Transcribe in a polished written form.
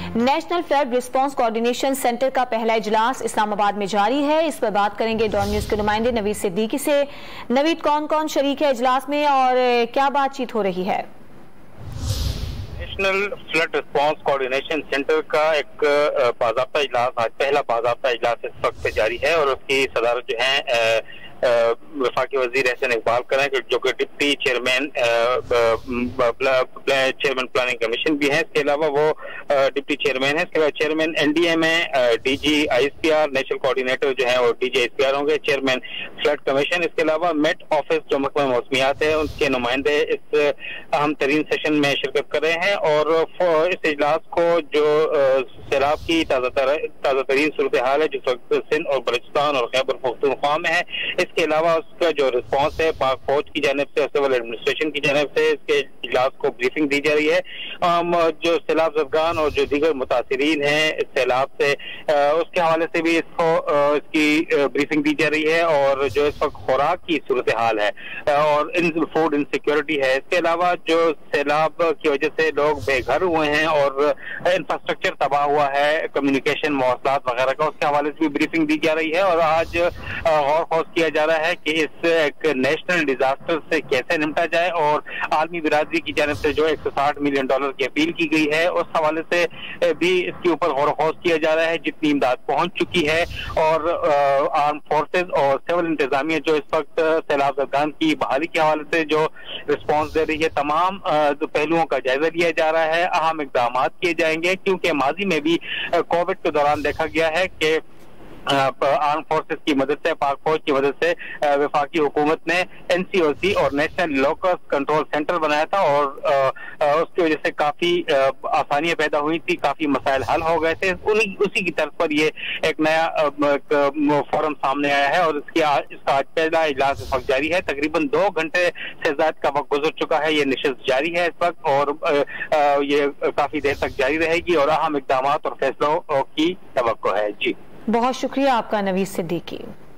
National flood response coordination centre کا پہلا اجلاس اسلام آباد میں جاری ہے۔ اس پر بات کریں گے ڈان نیوز کے نمائندے نوید صدیقی سے۔ نوید، کون کون شریک ہے اجلاس میں اور کیا بات چیت ہو رہی ہے؟ National flood response coordination centre کا ایک باضابطہ اجلاس، آج پہلا باضابطہ اجلاس اس وقت جاری ہے اور اس کی صدارت جو ہے وفاقی وزیر احسن اقبال کریں، جو کہ ڈپٹی چیئرمین پلاننگ کمیشن بھی ہیں۔ اس کے علاوہ وہ ڈپٹی چیئرمین ہیں۔ اس کے علاوہ چیئرمین این ڈی اے میں D G I S P R, national coordinator جو ہیں وہ D G I S P R ہوں گے، چیئرمین فلڈ کمیشن۔ اس کے علاوہ میٹ آفس جو محکمہ موسمیات ہے ان کے نمائندے اس اہم ترین سیشن میں شرکت کر رہے ہیں اور اس اجلاس کو جو سیلاب کی تازہ ترین صورتحال ہے جس وقت سندھ اور بلوچستان اور خیبر پختونخوا میں ہے، اس کے علاوہ اس کا جو رسپانس ہے پاک فوج کی جانب سے، سول ایڈمنسٹریشن کی جانب سے، اس کے اجلاس کو بریفنگ دی جا رہی ہے۔ جو سیلاب زدگان اور جو دیگر متاثرین ہیں اس سیلاب سے، اس کے حوالے سے بھی اس کی بریفنگ دی جا رہی ہے اور جو اس وقت خوراک کی صورتحال ہے اور فوڈ انسیکیورٹی ہے۔ اس کے علاوہ جو سیلاب کی وجہ سے لوگ بے گھر ہوئے ہیں اور انفراسٹرکچر تباہ ہوا ہے، کمیونیکیشن، مواصلات وغیرہ کا، اس کے حوالے سے بھی بریفنگ دی جا رہی ہے اور آج غور خوض کیا جا رہا ہے کہ اس ایک نیشنل ڈیزاسٹر سے کیسے نمٹا جائے اور عالمی برادری کی جانب سے جو $160 ملین کی اپیل کی گئی ہے اس حوالے سے بھی اس کے اوپر غور و خوض کیا جا رہا ہے، جتنی امداد پہنچ چکی ہے اور آرم فورسز اور سول انتظامیہ جو اس وقت سیلاب زدگان کی بحالی کے حوالے سے جو رسپانس دے رہی ہے، تمام پہلوؤں کا جائزہ لیا جا رہا ہے۔ اہم اقدامات کیے جائیں گے کیونکہ ماضی میں بھی کووڈ کے دوران دیکھا گیا ہے کہ آرم فورسز کی مدد سے، پاک فوج کی مدد سے وفاقی حکومت نے این سی او سی اور نیشنل لوکس کنٹرول سینٹر بنایا تھا اور اس کی وجہ سے کافی آسانیاں پیدا ہوئی تھی، کافی مسائل حل ہو گئے تھے۔ اسی کی طرف پر یہ ایک نیا فورم سامنے آیا ہے اور اس کا آج پہلا اجلاس اس وقت جاری ہے۔ تقریباً 2 گھنٹے سے زائد کا وقت گزر چکا ہے، یہ نشست جاری ہے اس وقت اور یہ کافی دیر تک جاری رہے گی اور اہم اقدامات اور فیصلوں کی توقع ہے۔ جی بہت شکریہ آپ کا نوید صدیقی۔